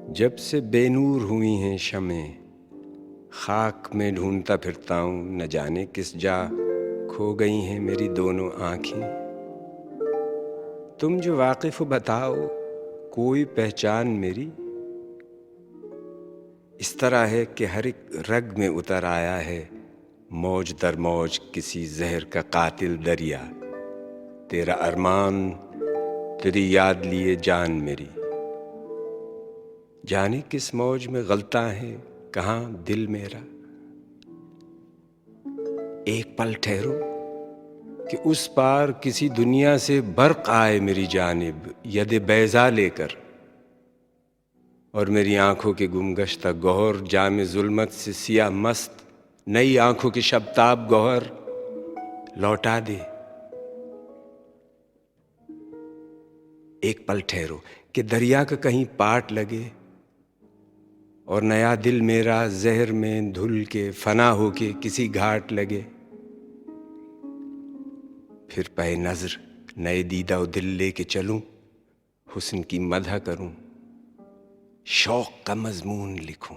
जब से बेनूर हुई हैं शमें, खाक में ढूंढता फिरता हूँ, न जाने किस जा खो गई हैं मेरी दोनों आँखें। तुम जो वाकिफ़ हो बताओ कोई पहचान मेरी। इस तरह है कि हर एक रग में उतर आया है मौज दर मौज किसी जहर का कातिल दरिया। तेरा अरमान, तेरी याद लिए जान मेरी, जाने किस मौज में गलता है कहाँ दिल मेरा। एक पल ठहरो कि उस पार किसी दुनिया से बर्क आए मेरी जानिब यदे बैजा लेकर, और मेरी आंखों के गुमगश्ता गौहर जामे जुल्मत से सिया मस्त नई आंखों के शबताब गौहर लौटा दे। एक पल ठहरो कि दरिया का कहीं पाट लगे और नया दिल मेरा जहर में धुल के फना होके किसी घाट लगे। फिर पे नज़र नए दीदा दिल लेके चलूं, हुस्न की मदह करूं, शौक का मजमून लिखूं।